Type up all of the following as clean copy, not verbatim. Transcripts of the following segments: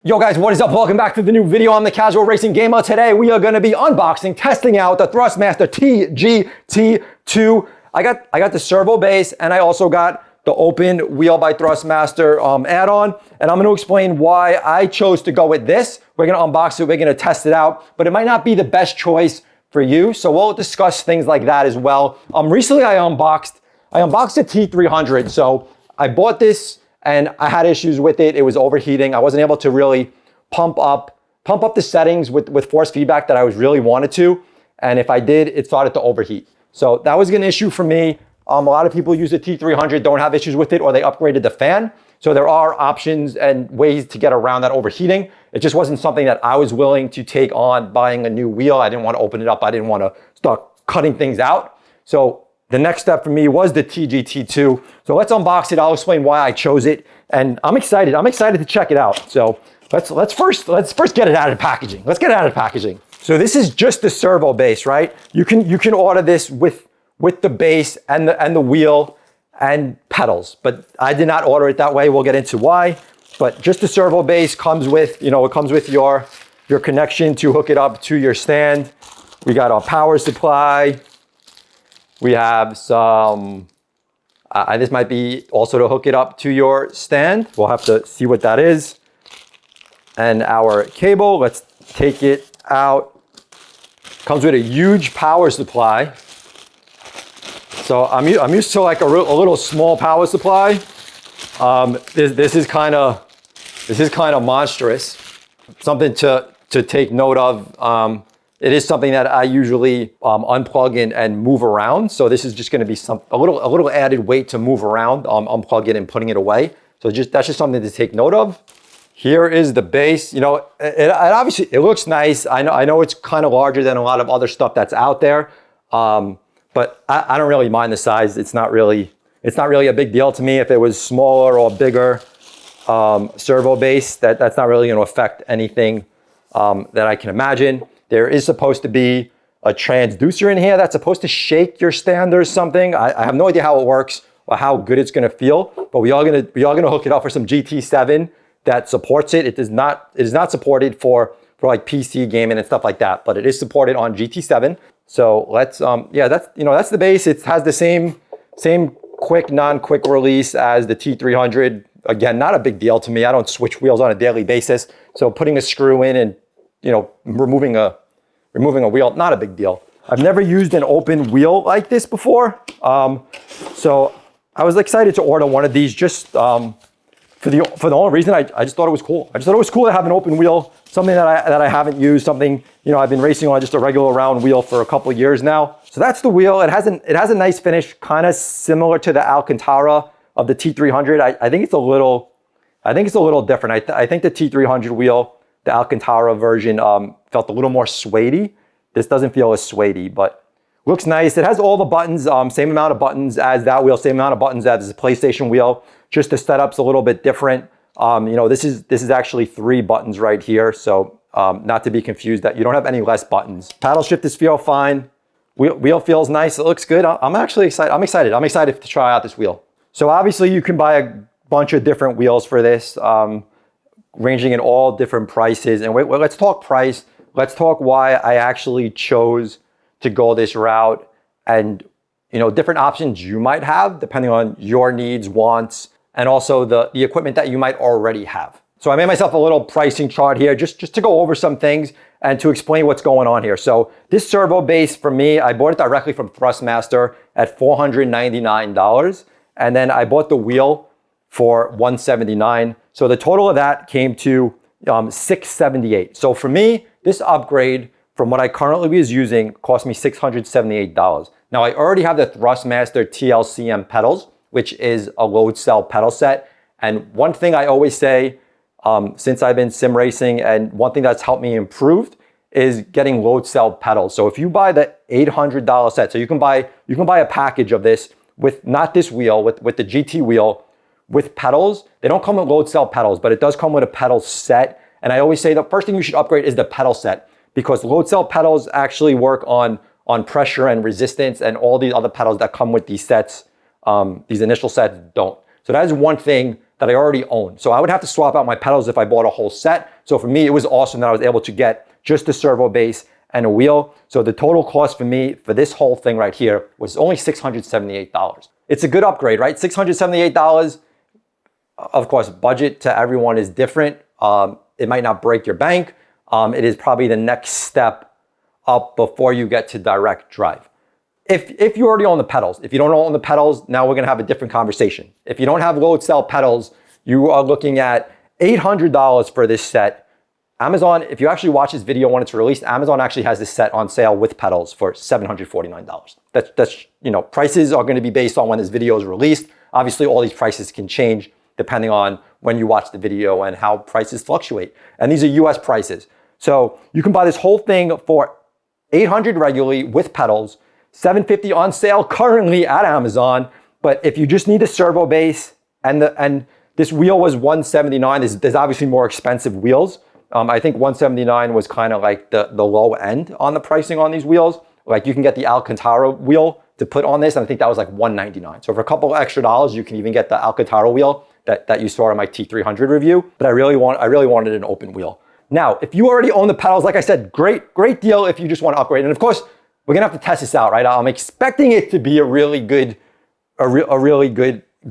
Yo guys, what is up? Welcome back to the new video. I'm the Casual Racing Gamer. Today we are going to be unboxing, testing out the Thrustmaster TGT II. I got the servo base and I also got the open wheel by Thrustmaster add-on, and I'm going to explain why I chose to go with this. We're going to unbox it, we're going to test it out, but it might not be the best choice for you, so we'll discuss things like that as well. Recently I unboxed the T300, so I bought this and I had issues with it. It was overheating. I wasn't able to really pump up the settings with force feedback that I was really wanted to. And if I did, it started to overheat. So that was an issue for me. A lot of people use the T300, don't have issues with it, or they upgraded the fan. So there are options and ways to get around that overheating. It just wasn't something that I was willing to take on buying a new wheel. I didn't want to open it up. I didn't want to start cutting things out. So the next step for me was the TGT II. So let's unbox it. I'll explain why I chose it. And I'm excited. I'm excited to check it out. So let's first get it out of the packaging. Let's get it out of the packaging. So this is just the servo base, right? You can order this with the base and the wheel and pedals, but I did not order it that way. We'll get into why. But just the servo base comes with, it comes with your connection to hook it up to your stand. We got our power supply. We have some, this might be also to hook it up to your stand. We'll have to see what that is. And our cable, let's take it out. Comes with a huge power supply. So I'm used to like a little small power supply. This is kind of monstrous. Something to take note of. It is something that I usually unplug and move around. So this is just going to be a little added weight to move around, unplug it and putting it away. So that's just something to take note of. Here is the base. It obviously it looks nice. I know it's kind of larger than a lot of other stuff that's out there, but I don't really mind the size. It's not really a big deal to me. If it was smaller or bigger servo base, that's not really going to affect anything that I can imagine. There is supposed to be a transducer in here that's supposed to shake your stand or something. I have no idea how it works or how good it's going to feel, but we are going to hook it up for some GT7 that supports it. It is not supported for like PC gaming and stuff like that, but it is supported on GT7. So let's that's the base. It has the same quick, non-quick release as the T300. Again, not a big deal to me. I don't switch wheels on a daily basis, so putting a screw in and removing a wheel, not a big deal. I've never used an open wheel like this before. So I was excited to order one of these just for the only reason I just thought it was cool. I just thought it was cool to have an open wheel, something that I haven't used, something, I've been racing on just a regular round wheel for a couple of years now. So that's the wheel. It has a nice finish, kind of similar to the Alcantara of the T300. I think it's a little different. I think the T300 wheel, the Alcantara version, felt a little more suede-y. This doesn't feel as suede-y, but looks nice. It has all the buttons, same amount of buttons as that wheel, same amount of buttons as the PlayStation wheel. Just the setup's a little bit different. This is actually 3 buttons right here, so not to be confused that you don't have any less buttons. Paddle shifters feel fine. Wheel feels nice. It looks good. I'm actually excited. I'm excited to try out this wheel. So obviously you can buy a bunch of different wheels for this. Ranging in all different prices. And let's talk price. Let's talk why I actually chose to go this route and, different options you might have depending on your needs, wants, and also the equipment that you might already have. So I made myself a little pricing chart here just to go over some things and to explain what's going on here. So this servo base for me, I bought it directly from Thrustmaster at $499. And then I bought the wheel for $179. So the total of that came to $678. So for me, this upgrade from what I currently was using cost me $678. Now I already have the Thrustmaster TLCM pedals, which is a load cell pedal set. And one thing I always say, since I've been sim racing, and one thing that's helped me improve is getting load cell pedals. So if you buy the $800 set, so you can buy a package of this with not this wheel, with the GT wheel, with pedals. They don't come with load cell pedals, but it does come with a pedal set. And I always say the first thing you should upgrade is the pedal set, because load cell pedals actually work on pressure and resistance, and all these other pedals that come with these sets, these initial sets don't. So that is one thing that I already own. So I would have to swap out my pedals if I bought a whole set. So for me, it was awesome that I was able to get just the servo base and a wheel. So the total cost for me for this whole thing right here was only $678. It's a good upgrade, right? $678. Of course, budget to everyone is different. It might not break your bank. It is probably the next step up before you get to direct drive. If you already own the pedals, if you don't own the pedals, now we're gonna have a different conversation. If you don't have load cell pedals, you are looking at $800 for this set. Amazon, if you actually watch this video when it's released, Amazon actually has this set on sale with pedals for $749. That's you know, prices are gonna be based on when this video is released. Obviously, all these prices can change depending on when you watch the video and how prices fluctuate. And these are US prices. So you can buy this whole thing for $800 regularly with pedals, $750 on sale currently at Amazon. But if you just need a servo base and this wheel was $179, there's obviously more expensive wheels. I think $179 was kind of like the low end on the pricing on these wheels. Like you can get the Alcantara wheel to put on this, and I think that was like $199. So for a couple of extra dollars, you can even get the Alcantara wheel that you saw in my T300 review. But I really wanted an open wheel. Now, if you already own the pedals, like I said, great deal if you just want to upgrade. And of course, we're gonna have to test this out, right? I'm expecting it to be a really good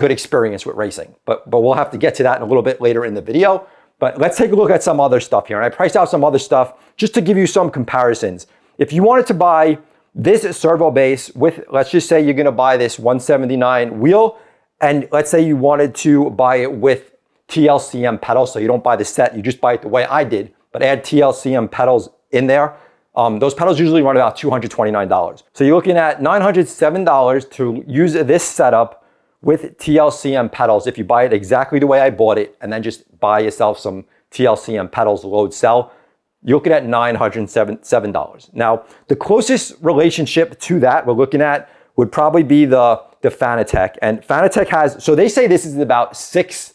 experience with racing. But we'll have to get to that in a little bit later in the video. But let's take a look at some other stuff here. And I priced out some other stuff just to give you some comparisons. If you wanted to buy this servo base with, let's just say you're gonna buy this 179 wheel, and let's say you wanted to buy it with TLCM pedals, so you don't buy the set, you just buy it the way I did, but add TLCM pedals in there. Those pedals usually run about $229. So you're looking at $907 to use this setup with TLCM pedals if you buy it exactly the way I bought it, and then just buy yourself some TLCM pedals load cell. You're looking at $907. Now, the closest relationship to that we're looking at would probably be the Fanatec. And Fanatec has, so they say this is about six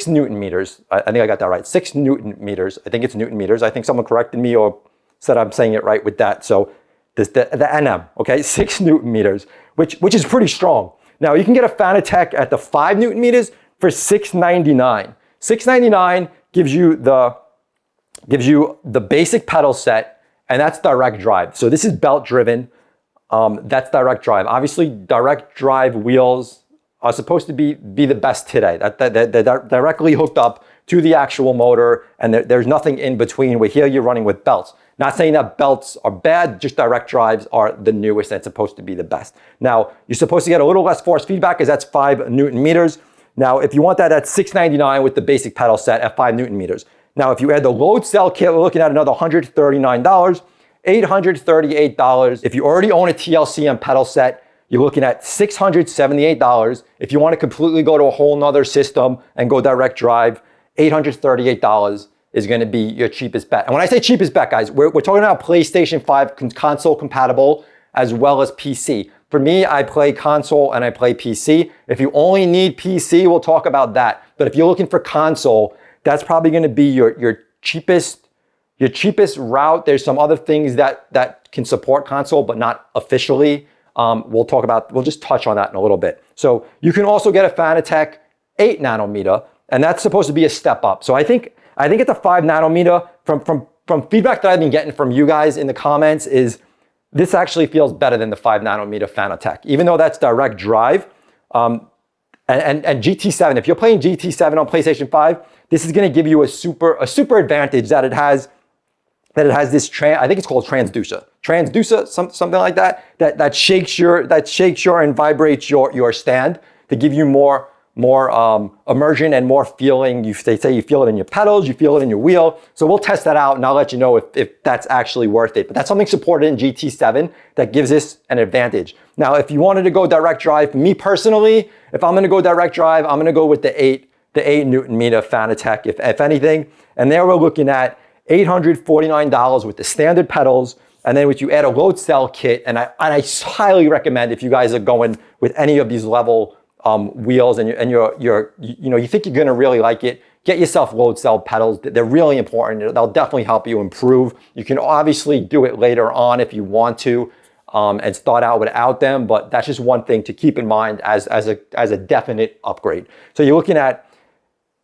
Newton meters. I think I got that right. 6 Newton meters. I think it's Newton meters. I think someone corrected me or said I'm saying it right with that. So this, the NM, okay, 6 Newton meters, which is pretty strong. Now you can get a Fanatec at the 5 Newton meters for $699. $699 gives you the basic pedal set, and that's direct drive. So this is belt driven. That's direct drive. Obviously, direct drive wheels are supposed to be the best today. They're directly hooked up to the actual motor, and there's nothing in between. Where here you're running with belts. Not saying that belts are bad, just direct drives are the newest and it's supposed to be the best. Now, you're supposed to get a little less force feedback because that's 5 Newton meters. Now, if you want that at $699 with the basic pedal set at 5 Newton meters. Now, if you add the load cell kit, we're looking at another $139, $838. If you already own a TLCM pedal set, you're looking at $678. If you want to completely go to a whole nother system and go direct drive, $838 is going to be your cheapest bet. And when I say cheapest bet, guys, we're talking about PlayStation 5 console compatible as well as PC. For me, I play console and I play PC. If you only need PC, we'll talk about that. But if you're looking for console, that's probably going to be your cheapest route. There's some other things that can support console, but not officially. We'll just touch on that in a little bit. So you can also get a Fanatec 8 nanometer, and that's supposed to be a step up. So I think at the 5 nanometer, from feedback that I've been getting from you guys in the comments, is this actually feels better than the 5 nanometer Fanatec, even though that's direct drive. And GT7, if you're playing GT7 on PlayStation 5, this is going to give you a super advantage that it has this I think it's called transducer, something like that shakes your and vibrates your stand to give you more immersion and more feeling. They say you feel it in your pedals, you feel it in your wheel. So we'll test that out and I'll let you know if that's actually worth it. But that's something supported in GT7 that gives us an advantage. Now, if you wanted to go direct drive, me personally, if I'm going to go direct drive, I'm going to go with the 8 Newton meter Fanatec, if anything. And there we're looking at $849 with the standard pedals. And then if you add a load cell kit, and I highly recommend, if you guys are going with any of these level wheels and you think you're gonna really like it, get yourself load cell pedals. They're really important. They'll definitely help you improve. You can obviously do it later on if you want to and start out without them, but that's just one thing to keep in mind as a definite upgrade. So you're looking at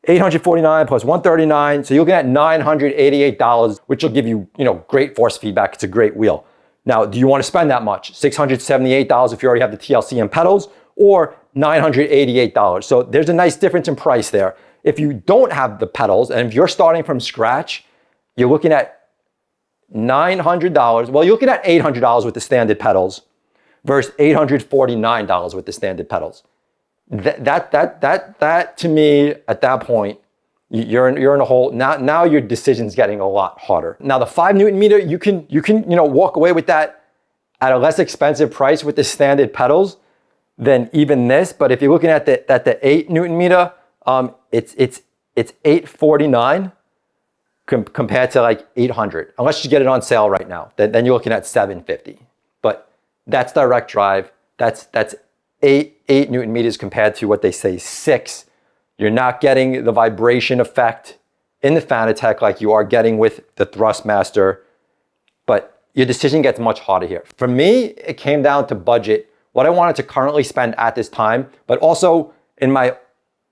$849 plus $139. So you're looking at $988, which will give you, great force feedback. It's a great wheel. Now, do you want to spend that much? $678 if you already have the TLC and pedals, or $988. So there's a nice difference in price there. If you don't have the pedals and if you're starting from scratch, you're looking at $900. Well, you're looking at $800 with the standard pedals versus $849 with the standard pedals. That to me, at that point, you're in a hole. Now your decision's getting a lot harder. Now the 5 Newton meter, you can walk away with that at a less expensive price with the standard pedals than even this. But if you're looking at the 8 Newton meter, it's $849 compared to like $800, unless you get it on sale right now. Then you're looking at $750. But that's direct drive. That's 8 Newton meters compared to what they say 6. You're not getting the vibration effect in the Fanatec like you are getting with the Thrustmaster, but your decision gets much harder here. For me, it came down to budget, what I wanted to currently spend at this time, but also in my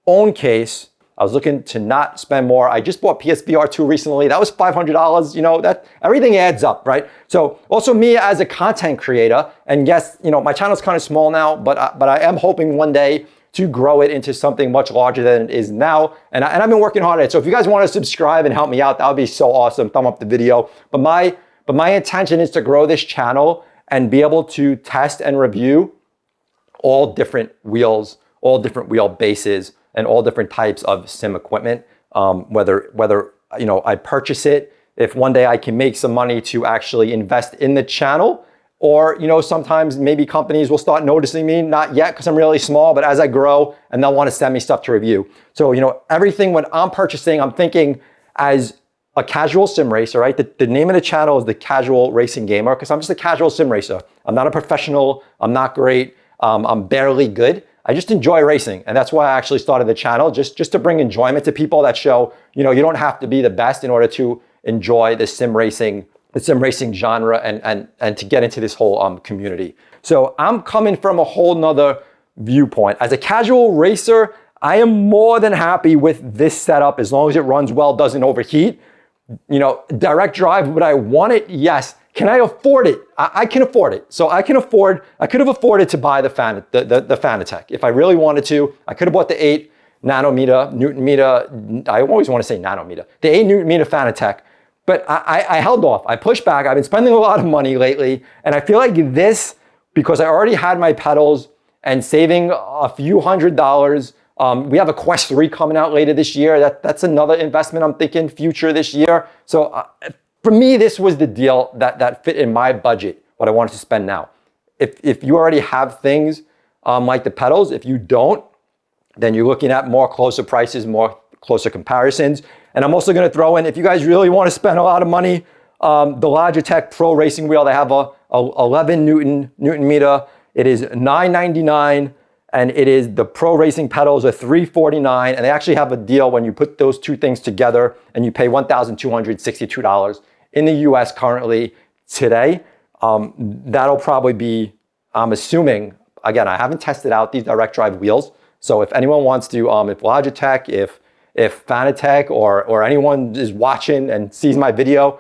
own case, I was looking to not spend more. I just bought PSVR 2 recently. That was $500. That everything adds up, right? So also me as a content creator, and yes, my channel's kind of small now, but I am hoping one day to grow it into something much larger than it is now. And I've been working hard at it. So if you guys want to subscribe and help me out, that would be so awesome. Thumb up the video. But my intention is to grow this channel and be able to test and review all different wheels, all different wheel bases, and all different types of sim equipment. Whether I purchase it, if one day I can make some money to actually invest in the channel, or sometimes maybe companies will start noticing me, not yet because I'm really small, but as I grow, and they'll want to send me stuff to review. So everything when I'm purchasing, I'm thinking as a casual sim racer, right? The name of the channel is the Casual Racing Gamer, because I'm just a casual sim racer. I'm not a professional. I'm not great. I'm barely good. I just enjoy racing. And that's why I actually started the channel, just to bring enjoyment to people, that show, you don't have to be the best in order to enjoy the sim racing genre and to get into this whole community. So I'm coming from a whole nother viewpoint. As a casual racer, I am more than happy with this setup as long as it runs well, doesn't overheat. Direct drive, would I want it? Yes. Can I afford it? I can afford it. So I could have afforded to buy the Fanatec. If I really wanted to, I could have bought the 8 Newton meter. I always want to say nanometer. The 8 Newton meter Fanatec. But I held off. I pushed back. I've been spending a lot of money lately. And I feel like this, because I already had my pedals and saving a few $100. We have a Quest 3 coming out later this year. That's another investment I'm thinking future this year. So for me, this was the deal that fit in my budget, what I wanted to spend now. If you already have things like the pedals, if you don't, then you're looking at more closer prices, more closer comparisons. And I'm also going to throw in, if you guys really want to spend a lot of money, the Logitech Pro Racing Wheel. They have a 11 Newton meter. It is $999, and it is the Pro Racing pedals are $349. And they actually have a deal when you put those two things together, and you pay $1,262 in the US currently today. That'll probably be, I'm assuming, again, I haven't tested out these direct drive wheels. So if anyone wants to, if Logitech, if Fanatec or anyone is watching and sees my video,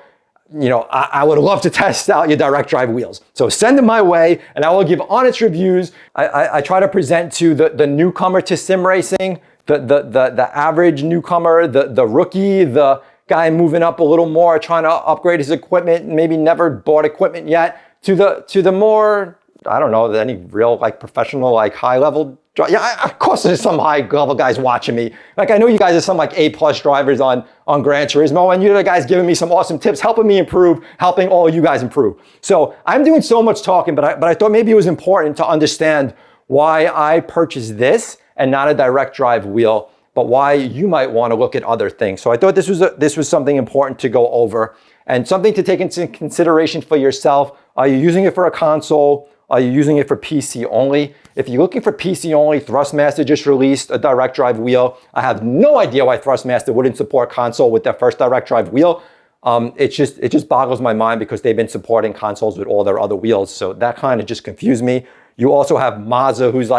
I would love to test out your direct drive wheels. So send them my way and I will give honest reviews. I try to present to the newcomer to sim racing, the average newcomer, the rookie, the guy moving up a little more, trying to upgrade his equipment, maybe never bought equipment yet, to the more, I don't know, any real professional, high level. Yeah, of course there's some high level guys watching me. I know you guys are some A+ drivers on Gran Turismo, and you're the guys giving me some awesome tips, helping me improve, helping all you guys improve. So I'm doing so much talking, but I thought maybe it was important to understand why I purchased this and not a direct drive wheel, but why you might want to look at other things. So I thought this was something important to go over and something to take into consideration for yourself. Are you using it for a console? Are you using it for PC only? If you're looking for PC only, Thrustmaster just released a direct drive wheel. I have no idea why Thrustmaster wouldn't support console with their first direct drive wheel. It just boggles my mind because they've been supporting consoles with all their other wheels. So that kind of just confused me. You also have Mazda, who's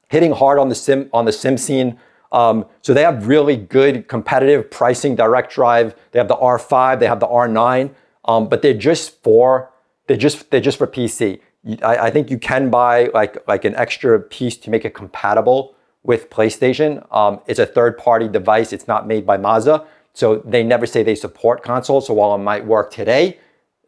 hitting hard on the sim scene So they have really good competitive pricing, direct drive. They have the R5, they have the R9, but they're just for PC. I think you can buy like an extra piece to make it compatible with PlayStation. It's a third-party device. It's not made by Mazda. So they never say they support consoles. So while it might work today,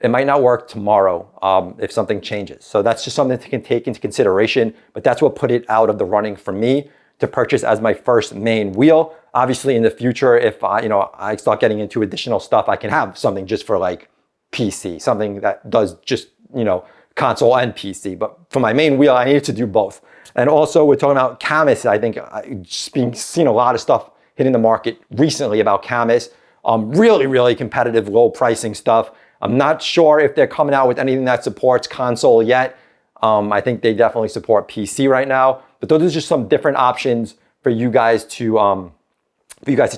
it might not work tomorrow if something changes. So that's just something to take into consideration. But that's what put it out of the running for me to purchase as my first main wheel. Obviously, in the future, if I start getting into additional stuff, I can have something just for like PC, something that does just console and PC. But for my main wheel, I needed to do both. And also, we're talking about Camus. I think just being seen a lot of stuff hitting the market recently about Camus. Really, really competitive, low pricing stuff. I'm not sure if they're coming out with anything that supports console yet. I think they definitely support PC right now. But those are just some different options for you guys to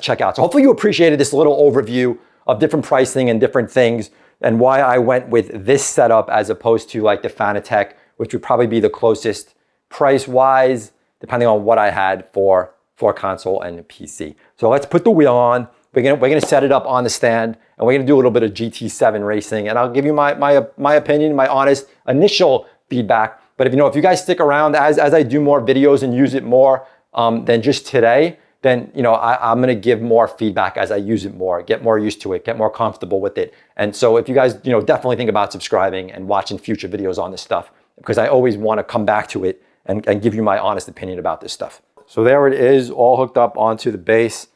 check out. So hopefully you appreciated this little overview of different pricing and different things and why I went with this setup as opposed to like the Fanatec, which would probably be the closest price-wise, depending on what I had for console and PC. So let's put the wheel on. We're gonna set it up on the stand, and we're gonna do a little bit of GT7 racing, and I'll give you my opinion, my honest initial feedback. But if you guys stick around as I do more videos and use it more than just today, then I'm gonna give more feedback as I use it more, get more used to it, get more comfortable with it. And so if you guys definitely think about subscribing and watching future videos on this stuff, because I always want to come back to it and give you my honest opinion about this stuff. So there it is, all hooked up onto the base.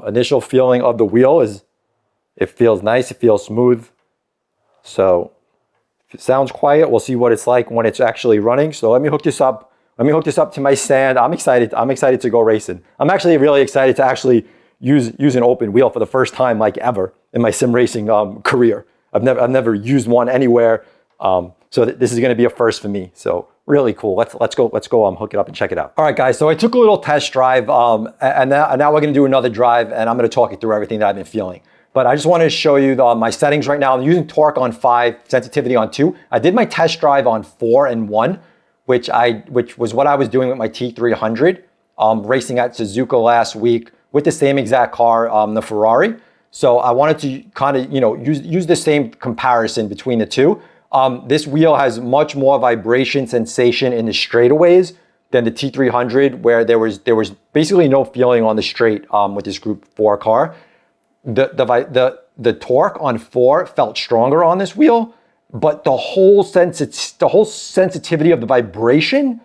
Initial feeling of the wheel is it feels nice, it feels smooth. So if it sounds quiet, we'll see what it's like when it's actually running. So let me hook this up. Let me hook this up to my stand. I'm excited to go racing. I'm actually really excited to actually use an open wheel for the first time like ever in my sim racing career. I've never used one anywhere. So this is going to be a first for me. So really cool. Let's go hook it up and check it out. All right, guys. So I took a little test drive, and now we're going to do another drive, and I'm going to talk you through everything that I've been feeling. But I just wanted to show you my settings right now. I'm using torque on 5, sensitivity on 2. I did my test drive on 4 and 1, which was what I was doing with my T300, racing at Suzuka last week with the same exact car, the Ferrari. So I wanted to kind of use the same comparison between the two. This wheel has much more vibration sensation in the straightaways than the T300, where there was basically no feeling on the straight with this Group 4 car. The torque on 4 felt stronger on this wheel, but the whole sensitivity of the vibration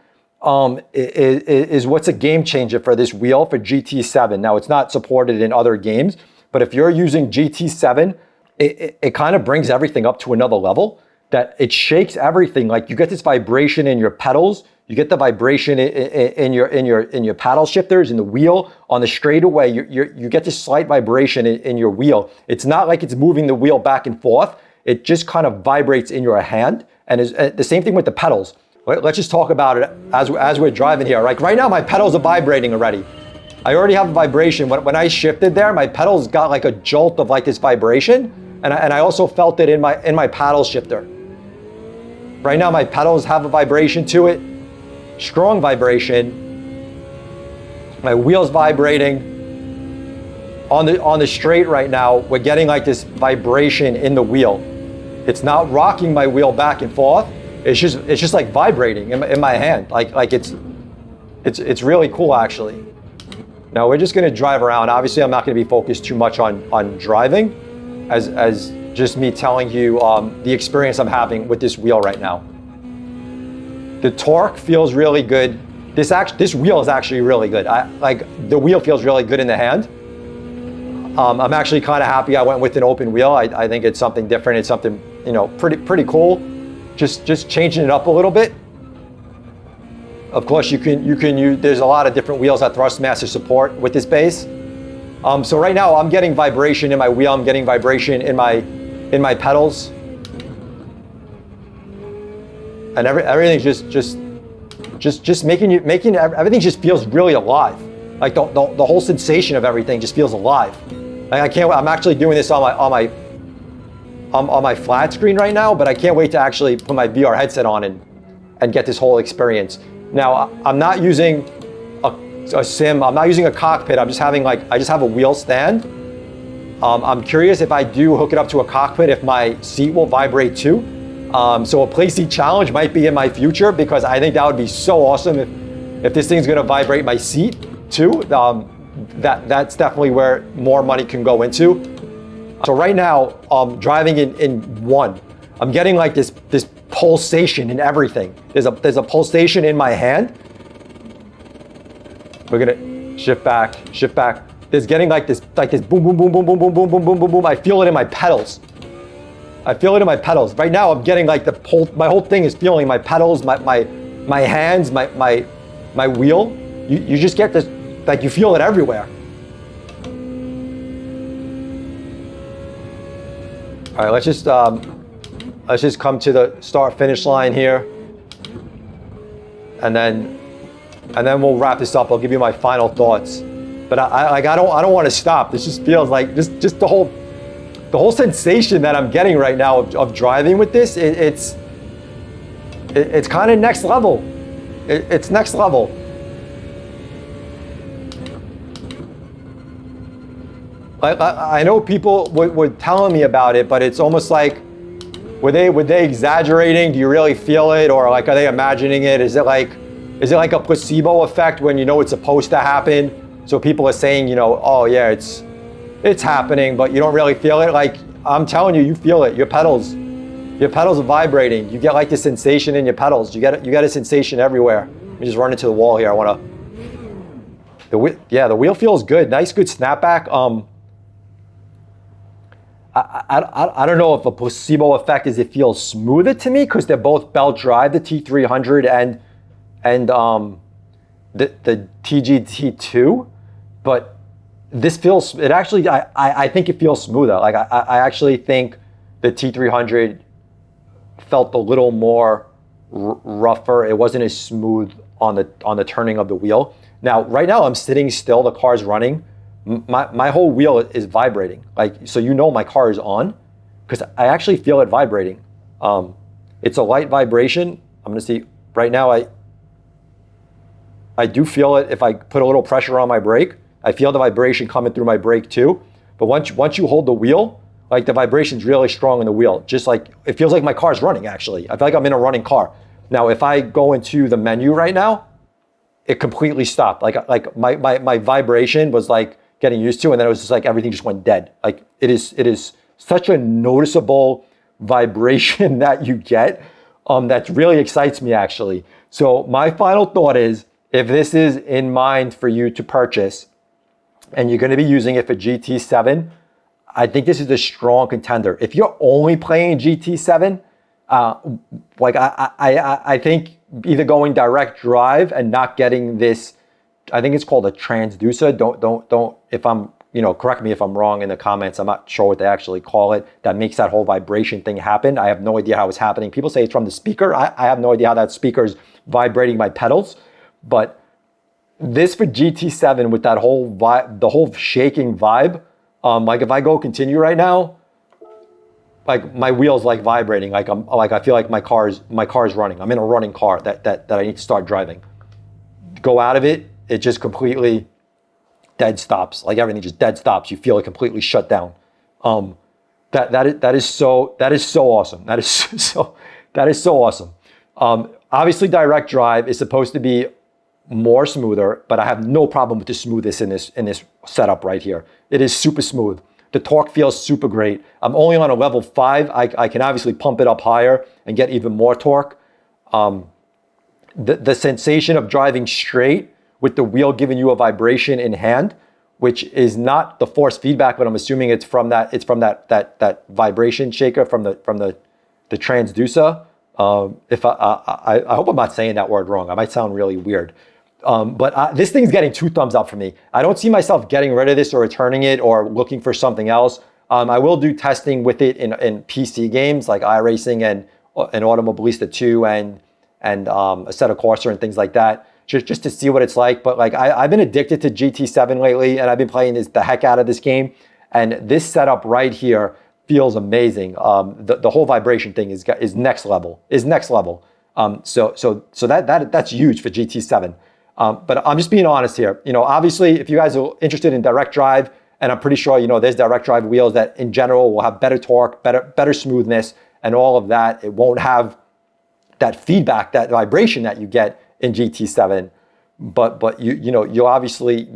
is what's a game changer for this wheel for GT7. Now it's not supported in other games, but if you're using GT7, it kind of brings everything up to another level. That it shakes everything. Like you get this vibration in your pedals, you get the vibration in your paddle shifters, in the wheel. On the straightaway, you get this slight vibration in your wheel. It's not like it's moving the wheel back and forth. It just kind of vibrates in your hand. And is the same thing with the pedals. Let's just talk about it as we're driving here. Like right now, my pedals are vibrating already. I already have a vibration. When I shifted there, my pedals got like a jolt of like this vibration, and I also felt it in my paddle shifter. Right now, my pedals have a vibration to it, strong vibration. My wheel's vibrating. On the straight right now, we're getting like this vibration in the wheel. It's not rocking my wheel back and forth. It's just like vibrating in my hand. Like it's really cool actually. Now we're just gonna drive around. Obviously, I'm not gonna be focused too much on driving, as just me telling you the experience I'm having with this wheel right now. The torque feels really good. This wheel is actually really good. The wheel feels really good in the hand. I'm actually kind of happy I went with an open wheel. I think it's something different. It's something pretty cool. Just changing it up a little bit. Of course, you can use. There's a lot of different wheels that Thrustmaster support with this base. So right now I'm getting vibration in my wheel. I'm getting vibration in my pedals, and everything's just making everything just feels really alive. Like the whole sensation of everything just feels alive. Like I'm actually doing this on my flat screen right now, but I can't wait to actually put my VR headset on and get this whole experience. Now I'm not using a a sim. I'm not using a cockpit. I'm just having I just have a wheel stand. I'm curious if I do hook it up to a cockpit, if my seat will vibrate too. So a play seat challenge might be in my future, because I think that would be so awesome if this thing's gonna vibrate my seat too. That's definitely where more money can go into. So right now, driving in one, I'm getting like this pulsation in everything. There's a pulsation in my hand. We're gonna shift back. There's getting like this boom, boom, boom, boom, boom, boom, boom, boom, boom, boom, boom. I feel it in my pedals. Right now, I'm getting like my whole thing is feeling my pedals, my hands, my wheel. You just get this, like you feel it everywhere. All right, let's just come to the start finish line here, and then we'll wrap this up. I'll give you my final thoughts. But I don't want to stop. This just feels like just the whole sensation that I'm getting right now of driving with this. It's kind of next level. It's next level. I know people were telling me about it, but it's almost like, were they exaggerating? Do you really feel it, or like are they imagining it? Is it like a placebo effect when you know it's supposed to happen? So people are saying, oh yeah, it's happening, but you don't really feel it. Like I'm telling you, you feel it. Your pedals are vibrating. You get like this sensation in your pedals. You get a sensation everywhere. Let me just run into the wall here. The wheel feels good. Nice, good snapback. I don't know if a placebo effect is it feels smoother to me, because they're both belt drive, the T300 and the TGT II, but this feels, it actually, I think it feels smoother. Like I actually think the T300 felt a little more rougher. It wasn't as smooth on the turning of the wheel. Now, right now I'm sitting still, the car's running. My whole wheel is vibrating. So my car is on, because I actually feel it vibrating. It's a light vibration. I'm gonna see, right now I do feel it if I put a little pressure on my brake. I feel the vibration coming through my brake too. But once you hold the wheel, like the vibration's really strong in the wheel. Just like, it feels like my car's running actually. I feel like I'm in a running car. Now, if I go into the menu right now, it completely stopped. Like my vibration was like getting used to, and then it was just like everything just went dead. Like it is such a noticeable vibration that you get that really excites me actually. So my final thought is, if this is in mind for you to purchase and you're going to be using it for GT7, I think this is a strong contender. If you're only playing GT7, I think either going direct drive and not getting this, I think it's called a transducer. Don't, if I'm, correct me if I'm wrong in the comments. I'm not sure what they actually call it. That makes that whole vibration thing happen. I have no idea how it's happening. People say it's from the speaker. I have no idea how that speaker's vibrating my pedals. But this for GT7 with that whole vibe, the whole shaking vibe, like if I go continue right now, like my wheels like vibrating, I feel like my car's running. I'm in a running car that I need to start driving. Go out of it, it just completely dead stops. Like everything just dead stops. You feel it completely shut down. That is so awesome. That is so awesome. Obviously, direct drive is supposed to be more smoother, but I have no problem with the smoothness in this setup right here. It is super smooth. The torque feels super great. I'm only on a level 5. I can obviously pump it up higher and get even more torque. The sensation of driving straight with the wheel giving you a vibration in hand, which is not the force feedback, but I'm assuming it's from that vibration shaker from the transducer. If I hope I'm not saying that word wrong. I might sound really weird. But this thing's getting 2 thumbs up for me. I don't see myself getting rid of this or returning it or looking for something else. I will do testing with it in PC games like iRacing and Automobilista 2 and Assetto Corsa and things like that, just to see what it's like. But like I've been addicted to GT7 lately, and I've been playing the heck out of this game. And this setup right here feels amazing. The whole vibration thing is next level. So that's huge for GT7. But I'm just being honest here. You know, obviously, if you guys are interested in direct drive, and I'm pretty sure, you know, there's direct drive wheels that in general will have better torque, better smoothness, and all of that. It won't have that feedback, that vibration that you get in GT7. But you know, you obviously,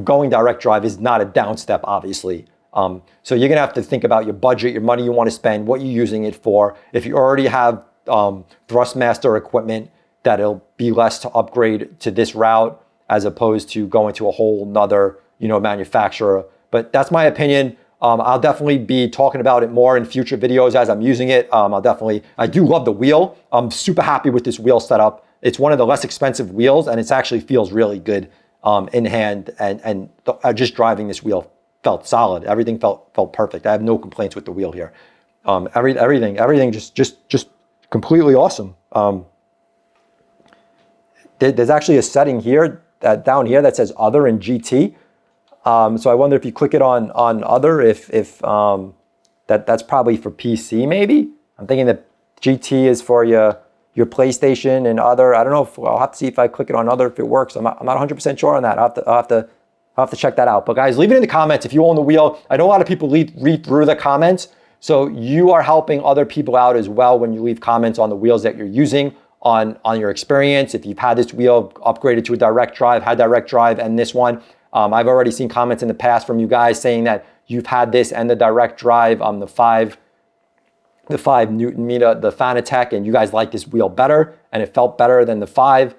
going direct drive is not a down step, obviously. So you're gonna have to think about your budget, your money you want to spend, what you're using it for. If you already have Thrustmaster equipment, that it'll be less to upgrade to this route as opposed to going to a whole nother, you know, manufacturer. But that's my opinion. I'll definitely be talking about it more in future videos as I'm using it. I do love the wheel. I'm super happy with this wheel setup. It's one of the less expensive wheels, and it actually feels really good in hand. And just driving this wheel felt solid. Everything felt perfect. I have no complaints with the wheel here. Everything just completely awesome. There's actually a setting here down here that says Other in GT. So I wonder if you click it on Other, if that's probably for PC maybe. I'm thinking that GT is for your PlayStation and Other. I don't know if I'll have to see if I click it on Other if it works. I'm not 100% sure on that. I'll have to check that out. But guys, leave it in the comments if you own the wheel. I know a lot of people read through the comments, so you are helping other people out as well when you leave comments on the wheels that you're using, on your experience. If you've had this wheel upgraded to a direct drive, had direct drive, and this one. I've already seen comments in the past from you guys saying that you've had this and the direct drive, the 5 Newton meter, the Fanatec, and you guys like this wheel better, and it felt better than the 5.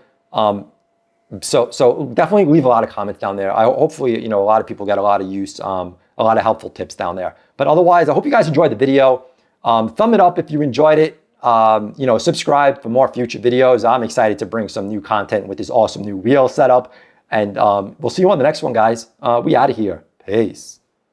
So definitely leave a lot of comments down there. Hopefully, you know, a lot of people get a lot of use, a lot of helpful tips down there. But otherwise, I hope you guys enjoyed the video. Thumb it up if you enjoyed it. You know, subscribe for more future videos. I'm excited to bring some new content with this awesome new wheel setup. And we'll see you on the next one, guys. We out of here. Peace.